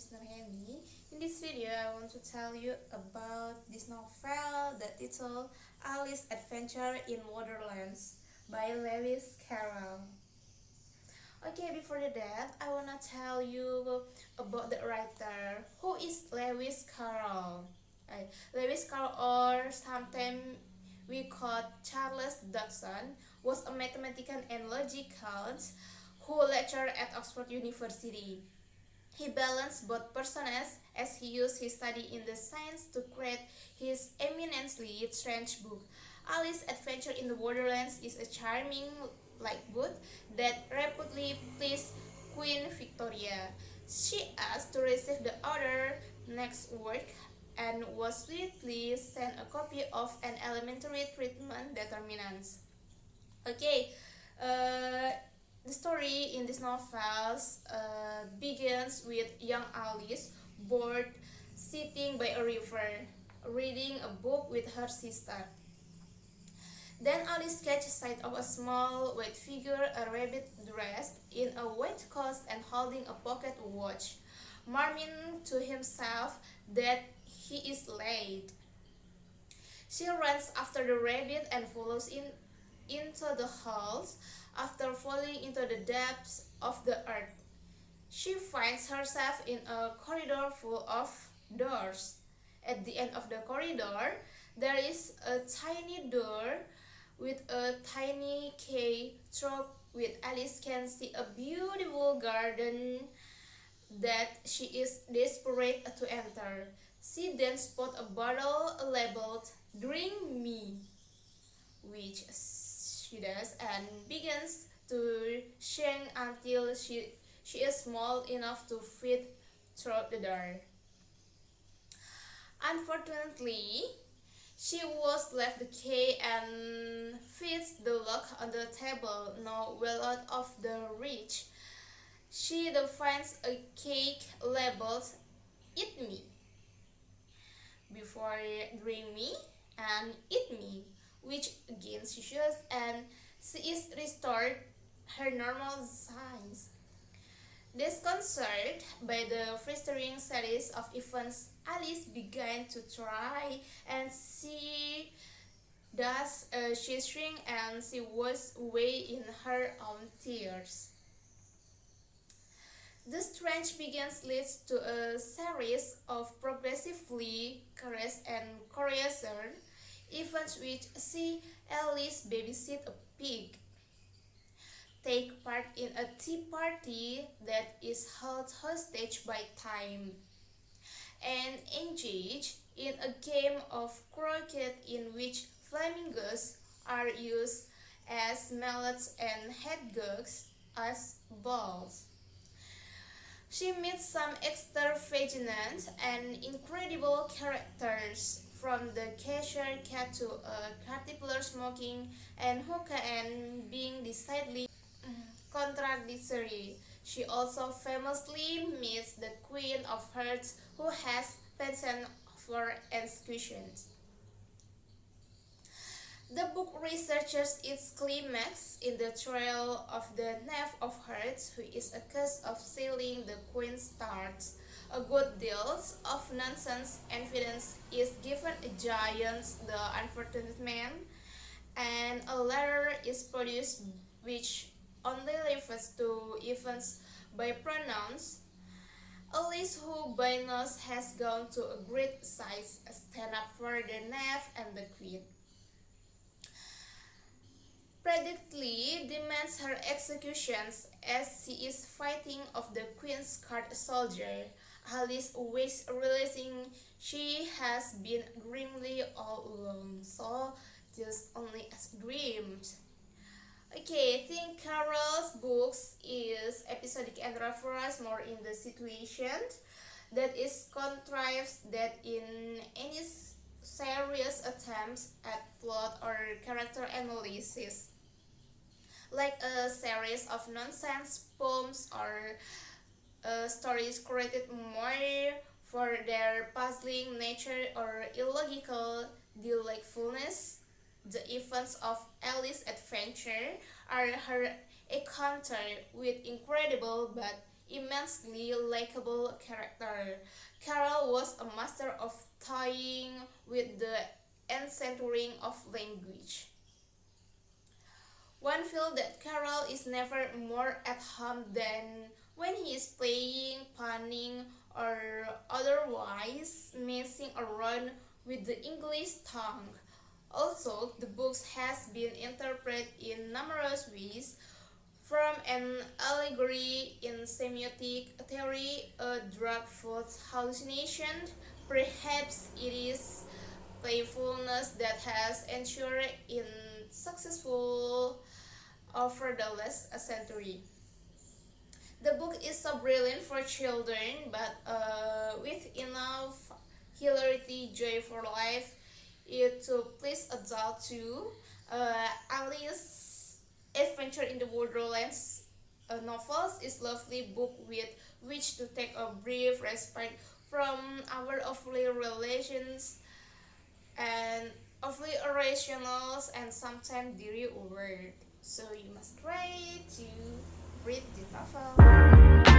is Nurhani. In this video, I want to tell you about this novel, the title Alice's Adventure in Wonderland by Lewis Carroll. Okay, before that, I wanna tell you about the writer. Who is Lewis Carroll? Lewis Carroll, or sometimes we call Charles Dodson, was a mathematician and logician who lectured at Oxford University. He balanced both personas as he used his study in the science to create his eminently strange book. Alice's Adventure in the Wonderlands is a charming light book that rapidly pleased Queen Victoria. She asked to receive the author's next work and was swiftly sent a copy of an elementary treatment determinants. Okay, uh, the story in this novels begins with young Alice bored sitting by a river, reading a book with her sister. Then Alice catches sight of a small white figure, a rabbit dressed in a white coat and holding a pocket watch, murmuring to himself that he is late. She runs after the rabbit and follows into the halls. After falling into the depths of the earth, she finds herself in a corridor full of doors. At the end of the corridor, there is a tiny door with a tiny key through which Alice can see a beautiful garden that she is desperate to enter. She then spots a bottle labeled "Drink Me," which she does, and begins to sing until she is small enough to fit through the door. Unfortunately, she was left the key and fits the lock on the table, now well out of the reach. She then finds a cake labeled "Eat Me" before "Drink Me" and "Eat Me," which again she shows, and she is restored her normal size. Disconcerted by the frustrating series of events, Alice began to try, and she shrank and she was away in her own tears. The strange begins leads to a series of progressively curious and curiouser events which see Alice babysit a pig, take part in a tea party that is held hostage by time, and engage in a game of croquet in which flamingos are used as mallets and hedgehogs as balls. She meets some extravagant and incredible characters, from the cashier cat to a caterpillar smoking and hookah and being decidedly contradictory. She also famously meets the Queen of Hearts, who has penchant for executions. The book researches its climax in the trial of the Knave of Hearts, who is accused of stealing the Queen's tarts. A good deal of nonsense evidence is given against the unfortunate man, and a letter is produced which only refers to events by pronouns. Alice, who by now has gone to a great size, stand up for the knave and the queen, predictably demands her executions as she is fighting off the queen's guard soldier. Alice awakes realizing she has been dreaming all along, so just only as dreams. Okay, I think Carol's books is episodic and refers more in the situation that is contrived that in any serious attempts at plot or character analysis, like a series of nonsense poems or stories created more for their puzzling nature or illogical delightfulness. The events of Alice's adventure are her encounter with incredible but immensely likable character. Carroll was a master of toying with the encountering of language. One feels that Carroll is never more at home than when he is playing, punning, or otherwise messing around with the English tongue. Also, the book has been interpreted in numerous ways, from an allegory in semiotic theory, a drug food hallucination. Perhaps it is playfulness that has ensured in successful over the last century. The book is so brilliant for children, but with enough hilarity, joy for life, it to please adults too. Alice Adventure in the Wonderlands novels is lovely book with which to take a brief respite from our awfully relations and awfully irrational and sometimes dairy word. So you must try to read the novel.